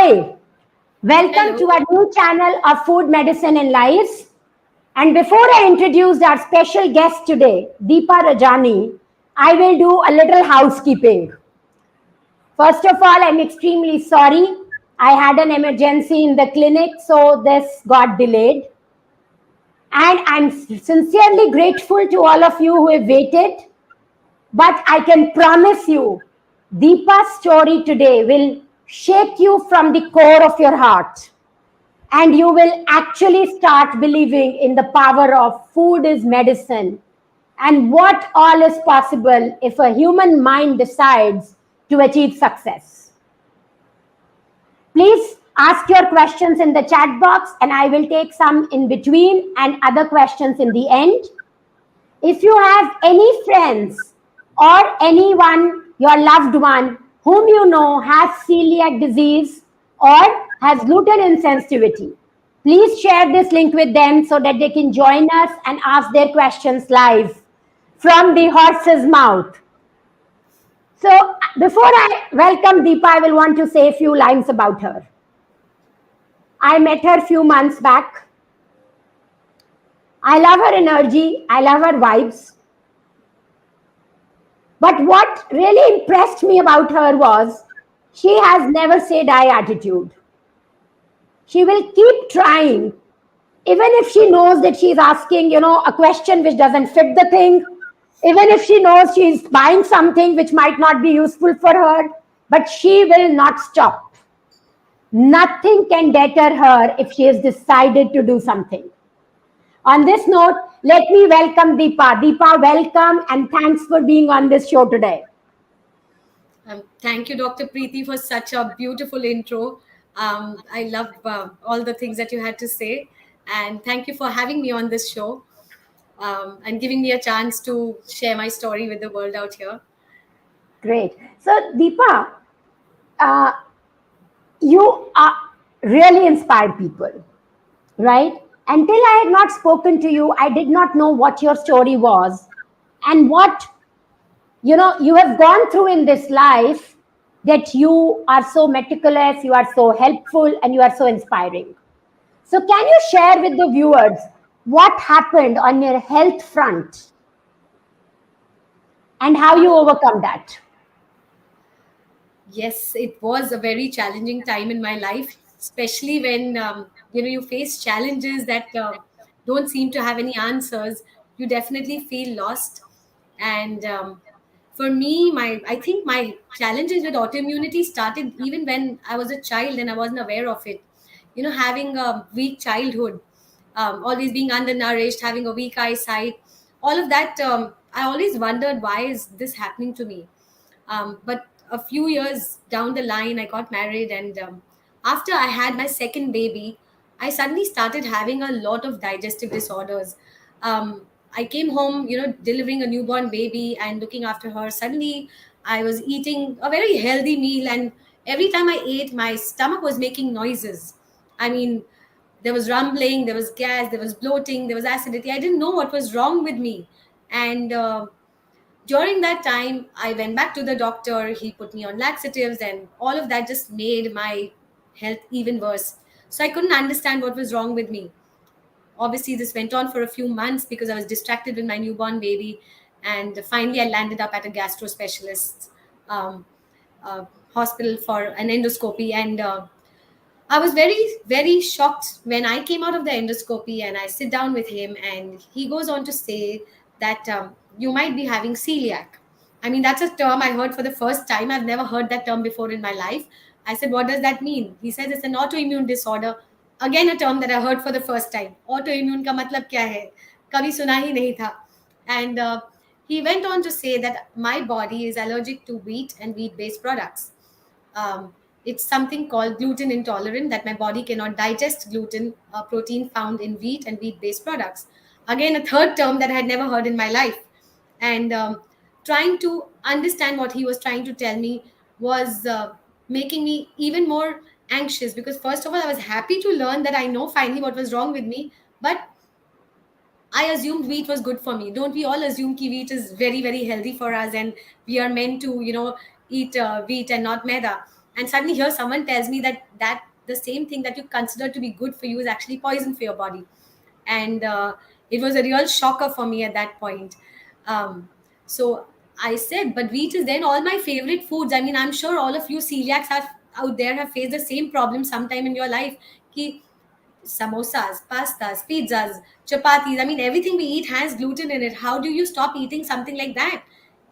Hi, welcome Hello. to our new channel of Food, Medicine and Lives. And before I introduce our special guest today, Deepa Rajani, I will do a little housekeeping. First of all, I'm extremely sorry. I had an emergency in the clinic, so this got delayed. And I'm sincerely grateful to all of you who have waited. But I can promise you, Deepa's story today will shake you from the core of your heart. And you will actually start believing in the power of food is medicine and what all is possible if a human mind decides to achieve success. Please ask your questions in the chat box, and I will take some in between and other questions in the end. If you have any friends or anyone, your loved one, whom you know has celiac disease or has gluten insensitivity, please share this link with them so that they can join us and ask their questions live from the horse's mouth. So, before I welcome Deepa, I will want to say a few lines about her. I met her a few months back. I love her energy, I love her vibes. But what really impressed me about her was she has never say die attitude. She will keep trying, even if she knows that she's asking, a question which doesn't fit the thing, even if she knows she's buying something which might not be useful for her, but she will not stop. Nothing can deter her if she has decided to do something. On this note, let me welcome Deepa. Deepa, welcome and thanks for being on this show today. Thank you, Dr. Preeti, for such a beautiful intro. I love all the things that you had to say. And thank you for having me on this show and giving me a chance to share my story with the world out here. Great. So, Deepa, uh, you are really inspired people, right? Until I had not spoken to you, I did not know what your story was and what you have gone through in this life, that you are so meticulous, you are so helpful, and you are so inspiring. So, can you share with the viewers what happened on your health front and how you overcome that? Yes, it was a very challenging time in my life, especially when you face challenges that don't seem to have any answers. You definitely feel lost, and for me, I think my challenges with autoimmunity started even when I was a child and I wasn't aware of it. Having a weak childhood, always being undernourished, having a weak eyesight, all of that. I always wondered, why is this happening to me? But a few years down the line, I got married, and after I had my second baby, I suddenly started having a lot of digestive disorders. I came home, delivering a newborn baby and looking after her. Suddenly, I was eating a very healthy meal, and every time I ate, my stomach was making noises. I mean, there was rumbling, there was gas, there was bloating, there was acidity. I didn't know what was wrong with me, and during that time, I went back to the doctor. He put me on laxatives, and all of that just made my health even worse. So I couldn't understand what was wrong with me. Obviously, this went on for a few months because I was distracted with my newborn baby. And finally, I landed up at a gastro specialist um, hospital for an endoscopy. And I was very, very shocked when I came out of the endoscopy and I sit down with him, and he goes on to say that you might be having celiac. I mean, that's a term I heard for the first time. I've never heard that term before in my life. I said, what does that mean? He says it's an autoimmune disorder. Again, a term that I heard for the first time. Autoimmune ka matlab kya hai? Kabhi suna hi nahi tha. And he went on to say that my body is allergic to wheat and wheat based products. um, it's something called gluten intolerant, that my body cannot digest gluten, protein found in wheat and wheat based products. Again, a third term that I had never heard in my life. And trying to understand what he was trying to tell me was making me even more anxious, because first of all, I was happy to learn that I know finally what was wrong with me. But I assumed wheat was good for me. Don't we all assume ki wheat is very, very healthy for us, and we are meant to, eat wheat and not maida? and suddenly here someone tells me that the same thing that you consider to be good for you is actually poison for your body. And it was a real shocker for me at that point. So I said, but wheat is then all my favorite foods. I mean, I'm sure all of you celiacs have out there have faced the same problem sometime in your life. Ki samosas, pastas, pizzas, chapatis. I mean, everything we eat has gluten in it. How do you stop eating something like that?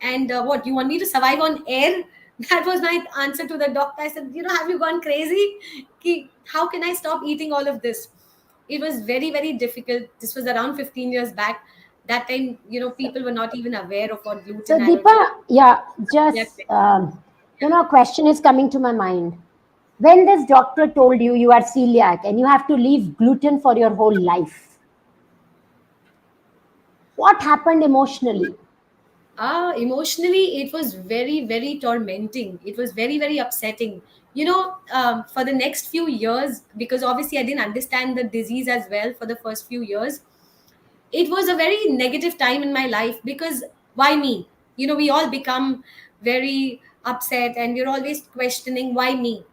And what, you want me to survive on air? That was my answer to the doctor. I said, have you gone crazy? How can I stop eating all of this? It was very, very difficult. This was around 15 years back. That time, So, people were not even aware of what so gluten allergy. Deepa, yeah, Yeah, just a question is coming to my mind. When this doctor told you you are celiac and you have to leave gluten for your whole life, what happened emotionally? Emotionally, it was very, very tormenting. It was very, very upsetting. For the next few years, because obviously I didn't understand the disease as well for the first few years, it was a very negative time in my life because why me? We all become very upset and you're always questioning why me.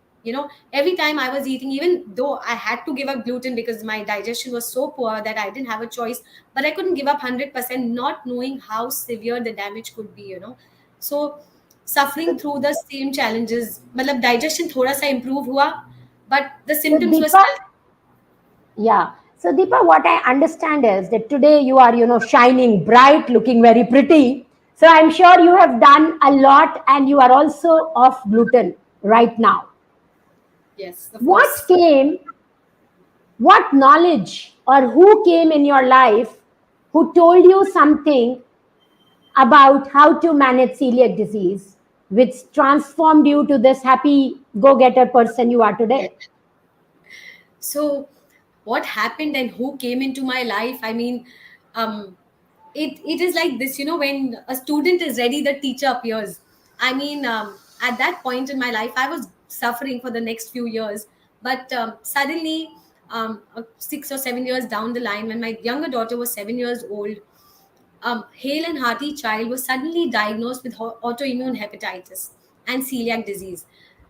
Every time I was eating, even though I had to give up gluten because my digestion was so poor that I didn't have a choice, but I couldn't give up 100%, not knowing how severe the damage could be. So suffering So, through the same challenges, मतलब digestion थोड़ा सा improve हुआ, but the so symptoms were Deepa, still. yeah. So Deepa, what I understand is that today you are, shining bright, looking very pretty. So I'm sure you have done a lot and you are also off gluten right now. Yes, of What course. came, what knowledge or who came in your life who told you something about how to manage celiac disease, which transformed you to this happy go getter person you are today? So what happened and who came into my life, I mean, um it is like this, when a student is ready, the teacher appears. I mean, at that point in my life I was suffering for the next few years, but suddenly, 6 or 7 years down the line, when my younger daughter was 7 years old, hale and hearty child was suddenly diagnosed with autoimmune hepatitis and celiac disease.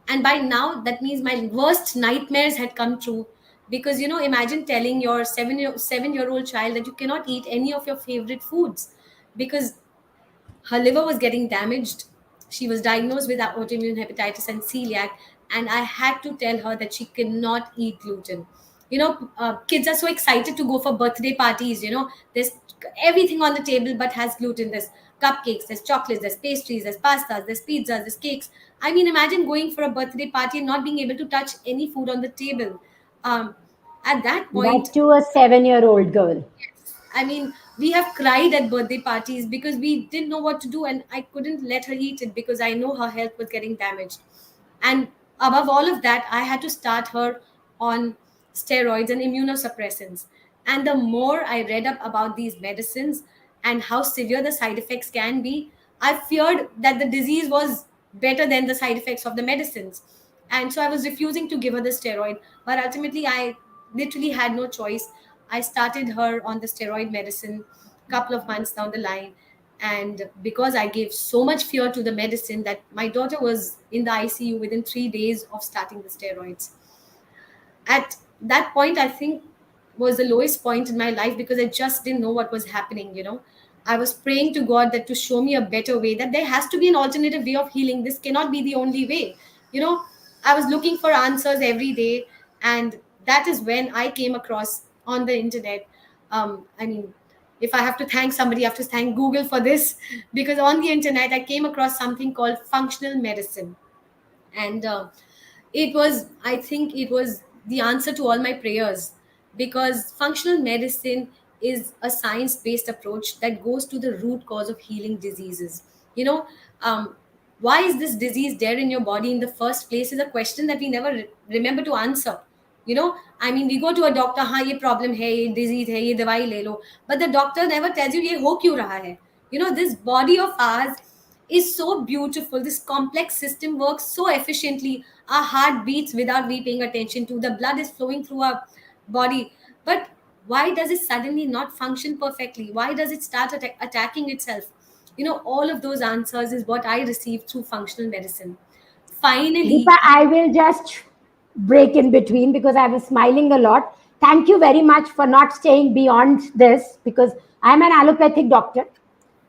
And by now, that means my worst nightmares had come true. Because, imagine telling your 7-year old child that you cannot eat any of your favorite foods because her liver was getting damaged. She was diagnosed with autoimmune hepatitis and celiac, and I had to tell her that she cannot eat gluten. Kids are so excited to go for birthday parties. There's everything on the table but has gluten. There's cupcakes, there's chocolates, there's pastries, there's pastas, there's pizzas, there's cakes. I mean, imagine going for a birthday party and not being able to touch any food on the table. Um, at that point, That to a 7-year-old girl. I mean, we have cried at birthday parties because we didn't know what to do, and I couldn't let her eat it because I know her health was getting damaged. And above all of that, I had to start her on steroids and immunosuppressants. And the more I read up about these medicines and how severe the side effects can be, I feared that the disease was better than the side effects of the medicines. And so I was refusing to give her the steroid. But ultimately, I literally had no choice. I started her on the steroid medicine couple of months down the line. And because I gave so much fear to the medicine, that my daughter was in the ICU within 3 days of starting the steroids. At that point, I think, was the lowest point in my life because I just didn't know what was happening. I was praying to God that to show me a better way, that there has to be an alternative way of healing. This cannot be the only way. you know I was looking for answers every day, and that is when I came across on the internet. I mean, if I have to thank somebody, I have to thank Google for this, because on the internet I came across something called functional medicine. And I think it was the answer to all my prayers, because functional medicine is a science based approach that goes to the root cause of healing diseases. you know um, why is this disease there in your body in the first place is a question that we never remember to answer. I mean, we go to a doctor, हाँ ये problem है, ये disease है, ये दवाई ले लो, but the doctor never tells you ये हो क्यों रहा है. This body of ours is so beautiful. This complex system works so efficiently. Our heart beats without we paying attention to. The blood is flowing through our body. But why does it suddenly not function perfectly? Why does it start attacking itself? All of those answers is what I received through functional medicine. finally, Deepa, I will just break in between because I was smiling a lot. Thank you very much for not staying beyond this because I'm an allopathic doctor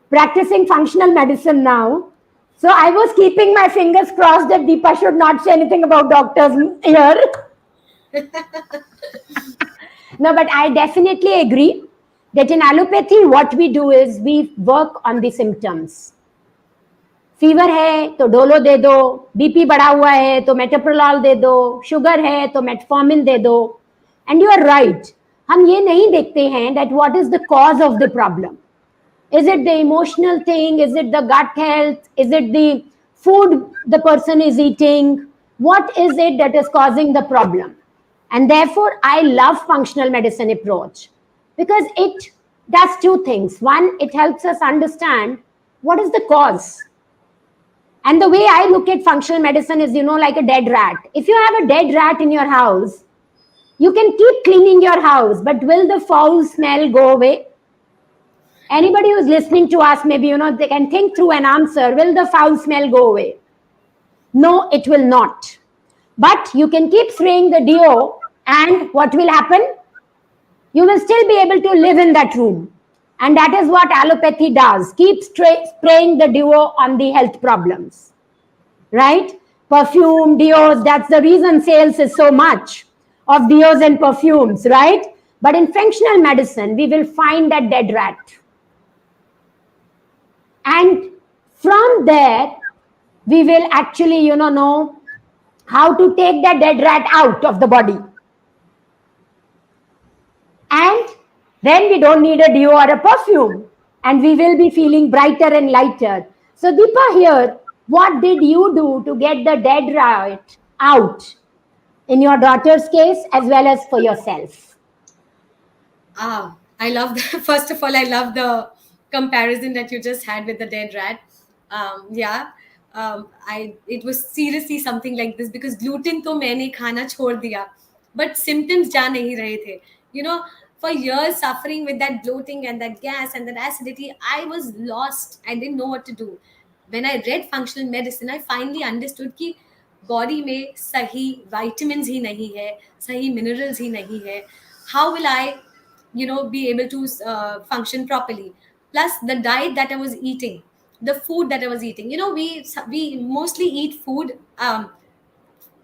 practicing functional medicine now. So I was keeping my fingers crossed that Deepa should not say anything about doctors here. No, but I definitely agree that in allopathy, what we do is we work on the symptoms. Fever है तो Dolo दे दो, BP बढ़ा हुआ है तो metoprolol दे दो, sugar है तो मेटफॉर्मिन दे दो. एंड यू आर राइट, हम ये नहीं देखते हैं that what is the cause of the problem. Is it the emotional thing? Is it the gut health? Is it the food the person is eating? What is it that is causing the problem? And therefore, I love functional medicine approach because it does two things. One, it helps us understand what is the cause. And the way I look at functional medicine is, like a dead rat. If you have a dead rat in your house, you can keep cleaning your house, but will the foul smell go away? Anybody who's listening to us, maybe, they can think through an answer. Will the foul smell go away? No, it will not. But you can keep spraying the deo, and what will happen? You will still be able to live in that room. And that is what allopathy does. Keep spraying the deo on the health problems. Right? Perfume, deos, that's the reason sales is so much of deos and perfumes, right? But in functional medicine, we will find that dead rat. And from there, we will actually, know how to take that dead rat out of the body. And then we don't need a deo or a perfume. And we will be feeling brighter and lighter. So Deepa here, what did you do to get the dead rat out in your daughter's case as well as for yourself? I love the, first of all, I love the comparison that you just had with the dead rat. Yeah, I it was seriously something like this because gluten to मैंने खाना छोड़ दिया, but symptoms जा नहीं रहे थे. You know, for years suffering with that bloating and that gas and that acidity, I was lost. I didn't know what to do. When I read functional medicine, I finally understood कि body में सही vitamins ही नहीं है, सही minerals ही नहीं है. How will I be able to function properly? Plus the diet that I was eating, the food that I was eating, we mostly eat food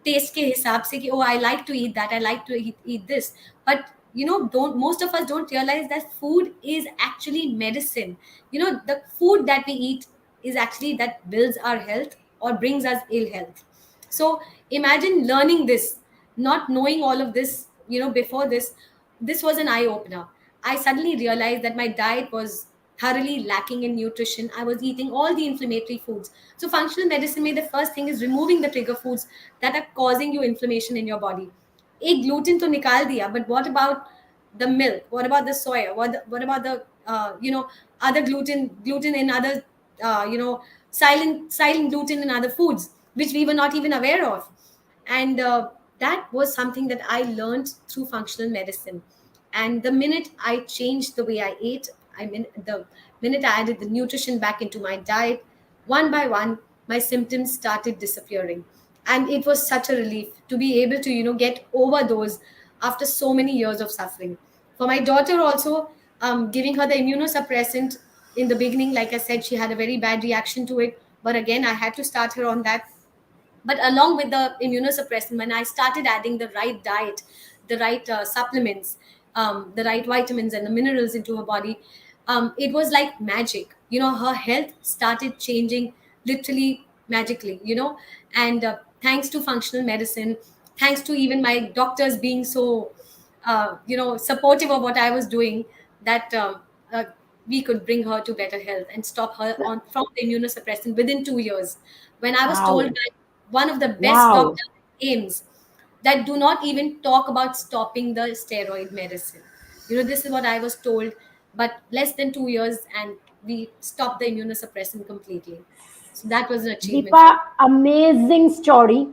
taste के हिसाब से कि oh, I like to eat that, I like to eat this, but don't most of us don't realize that food is actually medicine. The food that we eat is actually that builds our health or brings us ill health. So imagine learning this, not knowing all of this, before this was an eye opener. I suddenly realized that my diet was thoroughly lacking in nutrition. I was eating all the inflammatory foods. So functional medicine में the first thing is removing the trigger foods that are causing you inflammation in your body. एक gluten तो निकाल दिया, but what about the milk? What about the soya? What about the other gluten in other silent gluten in other foods which we were not even aware of? And that was something that I learned through functional medicine. And the minute I changed the way I ate, the minute I added the nutrition back into my diet, one by one, my symptoms started disappearing. And it was such a relief to be able to, get over those after so many years of suffering. For my daughter also, giving her the immunosuppressant in the beginning, like I said, she had a very bad reaction to it. But again, I had to start her on that. But along with the immunosuppressant, when I started adding the right diet, the right supplements, the right vitamins and the minerals into her body, it was like magic. Her health started changing literally magically. And thanks to functional medicine, thanks to even my doctors being so supportive of what I was doing, that we could bring her to better health and stop her on from the immunosuppressant within 2 years. When I was told Wow. by one of the best Wow. doctors in AIMS that do not even talk about stopping the steroid medicine. This is what I was told, but less than 2 years, and we stopped the immunosuppressant completely. So that was an achievement for Deepa, me. amazing story.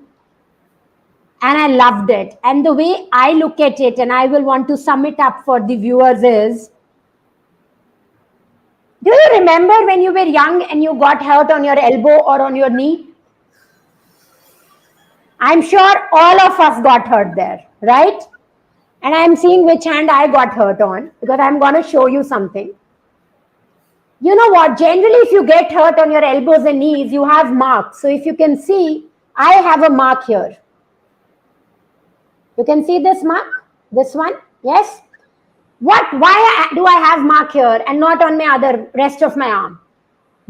And I loved it. And the way I look at it, and I will want to sum it up for the viewers, is do you remember when you were young and you got hurt on your elbow or on your knee? I'm sure all of us got hurt there, right? And I'm seeing which hand I got hurt on because I'm going to show you something. You know what? Generally, if you get hurt on your elbows and knees, you have marks. So if you can see, I have a mark here. You can see this mark? This one? Yes? Why do I have mark here and not on my other rest of my arm?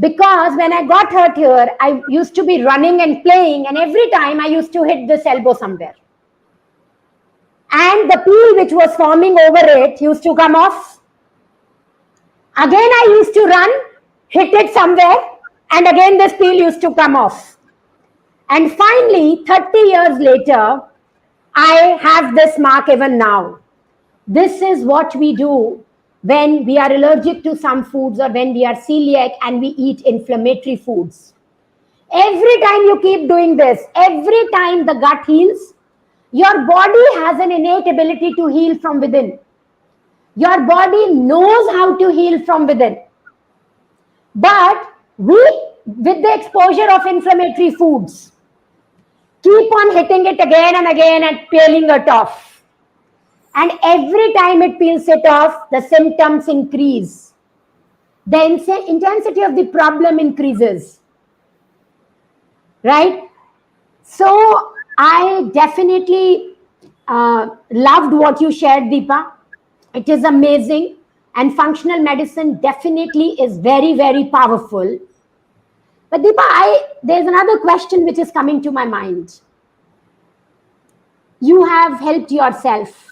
Because when I got hurt here, I used to be running and playing, and every time I used to hit this elbow somewhere. And the peel which was forming over it used to come off. Again, I used to run, hit it somewhere, and again this peel used to come off. And finally, 30 years later, I have this mark even now. This is what we do when we are allergic to some foods or when we are celiac and we eat inflammatory foods. Every time you keep doing this, every time the gut heals, your body has an innate ability to heal from within. Your body knows how to heal from within. But we, with the exposure of inflammatory foods, keep on hitting it again and again and peeling it off. And every time it peels it off, the symptoms increase. The intensity of the problem increases. Right? So I definitely loved what you shared, Deepa. It is amazing. And functional medicine definitely is very, very powerful. But Deepa, there's another question which is coming to my mind. You have helped yourself.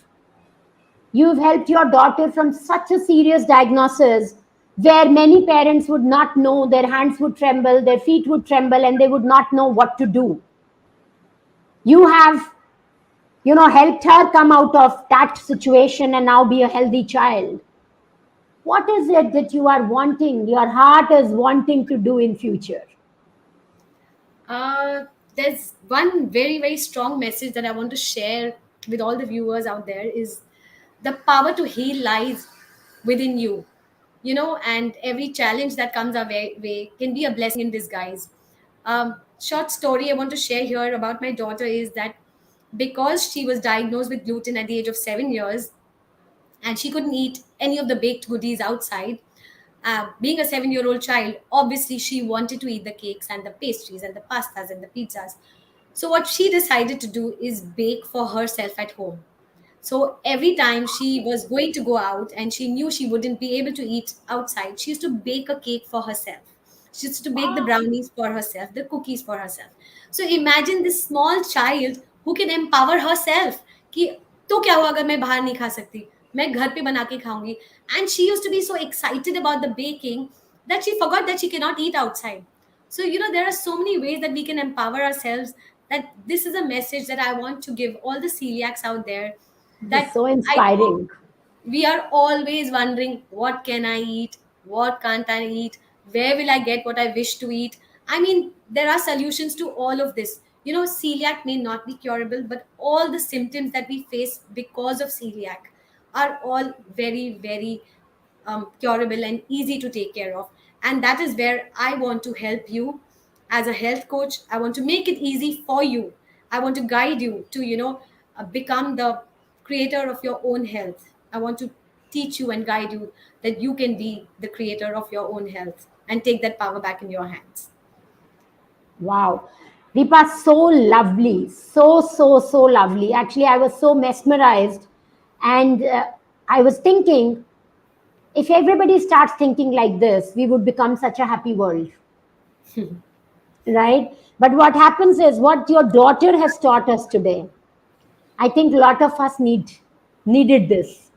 You've helped your daughter from such a serious diagnosis where many parents would not know, their hands would tremble, their feet would tremble, and they would not know what to do. You have, helped her come out of that situation and now be a healthy child. What is it that you are wanting, your heart is wanting to do in future? There's one very, very strong message that I want to share with all the viewers out there is the power to heal lies within you, and every challenge that comes our way can be a blessing in disguise. Short story I want to share here about my daughter is that because she was diagnosed with gluten at the age of 7 years and she couldn't eat any of the baked goodies outside, being a 7-year-old child, obviously she wanted to eat the cakes and the pastries and the pastas and the pizzas. So, what she decided to do is bake for herself at home. So, every time she was going to go out and she knew she wouldn't be able to eat outside, she used to bake a cake for herself. She used to bake the brownies for herself, the cookies for herself. So, imagine this small child who can empower herself. कि तो क्या हुआ अगर मैं बाहर नहीं खा सकती, मैं घर पे बना के खाऊंगी. And she used to be so excited about the baking that she forgot that she cannot eat outside. So, there are so many ways that we can empower ourselves, that this is a message that I want to give all the celiacs out there, This is that so I know inspiring. we are always wondering, what can I eat? What can't I eat? Where will I get what I wish to eat? I mean, there are solutions to all of this. Celiac may not be curable, but all the symptoms that we face because of celiac are all very, very curable and easy to take care of. And that is where I want to help you as a health coach. I want to make it easy for you. I want to guide you to, become the creator of your own health. I want to teach you and guide you that you can be the creator of your own health and take that power back in your hands. Wow. Deepa, so lovely. So, so, so lovely. Actually, I was so mesmerized. And I was thinking, if everybody starts thinking like this, we would become such a happy world. Right? But what happens is what your daughter has taught us today. I think a lot of us needed this.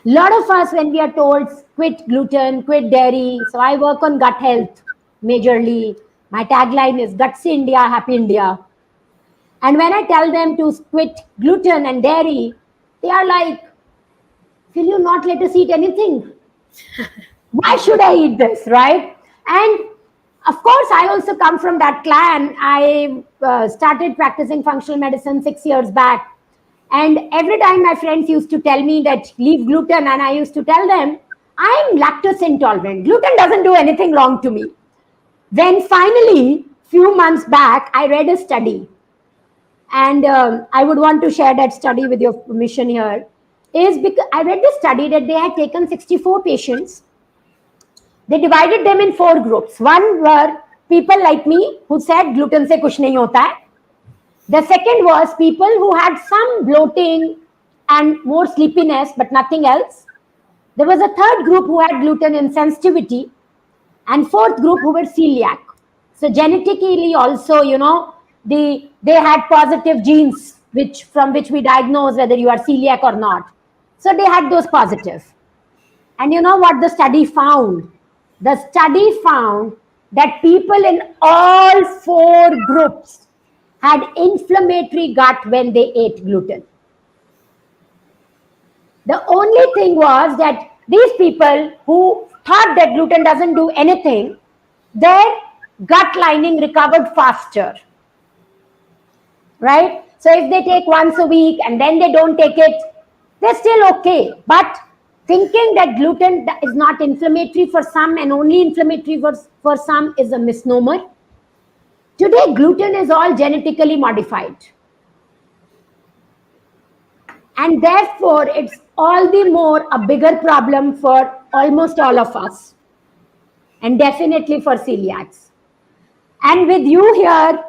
A lot of us, when we are told quit gluten, quit dairy. So I work on gut health majorly. My tagline is Gutsy India, Happy India. And when I tell them to quit gluten and dairy, they are like, will you not let us eat anything? Why should I eat this, right? And of course, I also come from that clan. I started practicing functional medicine 6 years back. And every time my friends used to tell me that leave gluten, and I used to tell them, I'm lactose intolerant. Gluten doesn't do anything wrong to me. Then finally, few months back, I read a study. and I would want to share that study with your permission here, is because I read the study that they had taken 64 patients. They divided them in 4 groups. One were people like me who said gluten se kuch nahi hota hai. The second was people who had some bloating and more sleepiness, but nothing else. There was a third group who had gluten insensitivity, and fourth group who were celiac. So genetically also, they had positive genes which from which we diagnose whether you are celiac or not. So they had those positive. And you know what the study found? The study found that people in all 4 groups had inflammatory gut when they ate gluten. The only thing was that these people who thought that gluten doesn't do anything, their gut lining recovered faster, right? So if they take once a week and then they don't take it, they're still okay. But thinking that gluten is not inflammatory for some and only inflammatory for some is a misnomer. Today, gluten is all genetically modified. And therefore, it's all the more a bigger problem for almost all of us, and definitely for celiacs. And with you here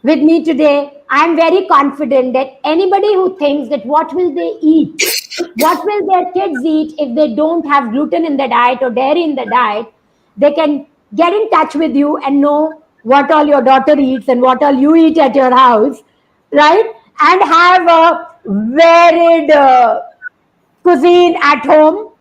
with me today, I'm very confident that anybody who thinks that what will they eat, what will their kids eat if they don't have gluten in their diet or dairy in their diet, they can get in touch with you and know what all your daughter eats and what all you eat at your house, right? And have a varied cuisine at home.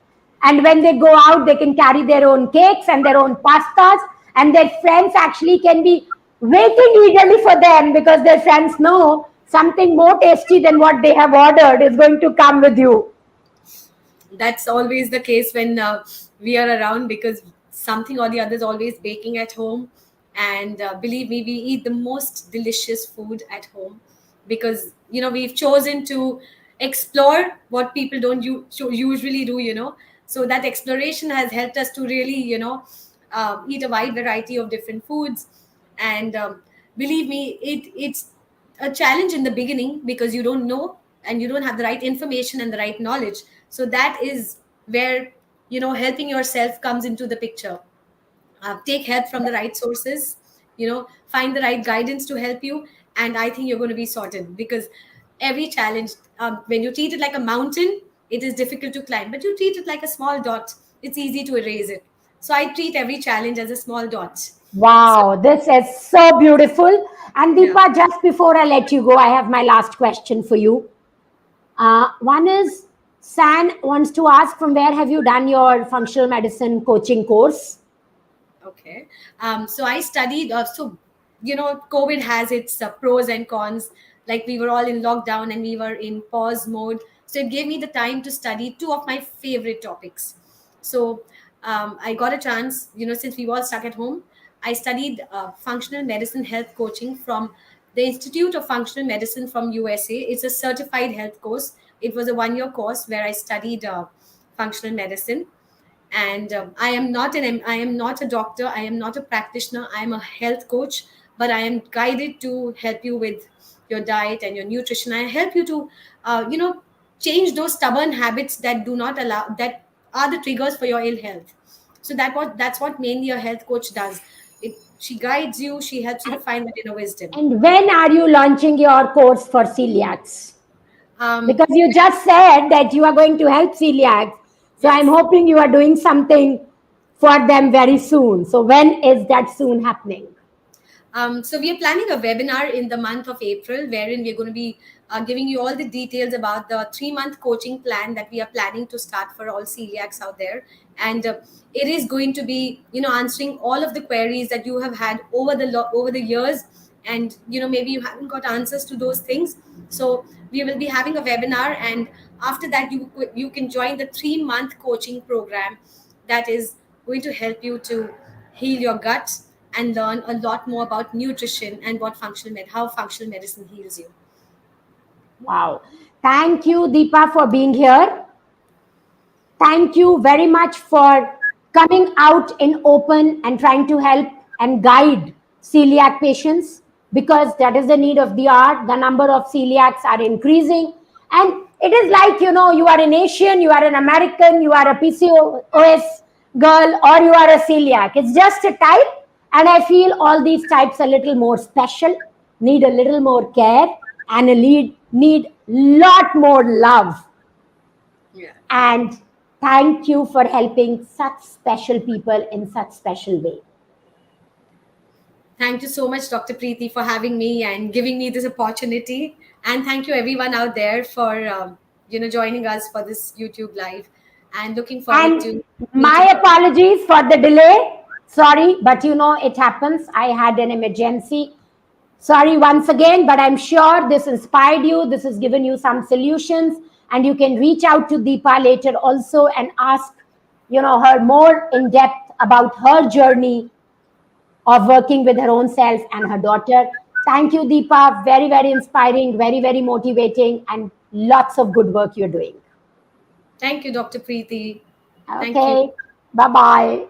And when they go out, they can carry their own cakes and their own pastas, and their friends actually can be waiting eagerly for them because their friends know something more tasty than what they have ordered is going to come with you. That's always the case when we are around, because something or the other is always baking at home. And believe me, we eat the most delicious food at home, because we've chosen to explore what people don't usually do. So that exploration has helped us to really eat a wide variety of different foods. And believe me, it's a challenge in the beginning, because you don't know and you don't have the right information and the right knowledge. So that is where helping yourself comes into the picture. Take help from the right sources, find the right guidance to help you, and I think you're going to be sorted. Because every challenge, when you treat it like a mountain, it is difficult to climb, but you treat it like a small dot, it's easy to erase it. So I treat every challenge as a small dot. So Wow, this is so beautiful. And yeah. Deepa, just before I let you go, I have my last question for you. One is San wants to ask, from where have you done your functional medicine coaching course? Okay. So I studied, COVID has its pros and cons. Like, we were all in lockdown and we were in pause mode. So it gave me the time to study two of my favorite topics. So I got a chance, since we were all stuck at home, I studied functional medicine health coaching from the Institute of Functional Medicine from USA. It's a certified health course. It was a 1 year course where I studied functional medicine. And I am not a doctor, I am not a practitioner, I am a health coach. But I am guided to help you with your diet and your nutrition. I help you to change those stubborn habits that do not allow that are the triggers for your ill health. So that's what mainly a health coach does. She guides you, she helps you to find that inner wisdom. And when are you launching your course for celiacs? um Because you just said that you are going to help celiacs. So I'm yes. hoping you are doing something for them very soon. So when is that soon happening? So we are planning a webinar in the month of April, wherein we're going to be giving you all the details about the 3 month coaching plan that we are planning to start for all celiacs out there. And it is going to be, answering all of the queries that you have had over the years, and maybe you haven't got answers to those things. So we will be having a webinar, and after that, you can join the 3 month coaching program that is going to help you to heal your gut and learn a lot more about nutrition and how functional medicine heals you. Wow. Thank you, Deepa, for being here. Thank you very much for coming out in open and trying to help and guide celiac patients. because that is the need of the hour. The number of celiacs are increasing. And it is like, you are an Asian, you are an American, you are a PCOS girl, or you are a celiac. It's just a type. And I feel all these types are a little more special, need a little more care, and need lot more love. Yeah. And thank you for helping such special people in such special way. Thank you so much, Dr. Preeti, for having me and giving me this opportunity. And thank you, everyone out there, for joining us for this YouTube live. And looking forward And to my meeting. apologies for the delay. Sorry, but it happens. I had an emergency. Sorry once again, but I'm sure this inspired you. This has given you some solutions, and you can reach out to Deepa later also and ask, her more in depth about her journey of working with her own self and her daughter. Thank you, Deepa. Very, very inspiring, very, very motivating, and lots of good work you're doing. Thank you, Dr. Preeti. Thank you. Okay, bye bye.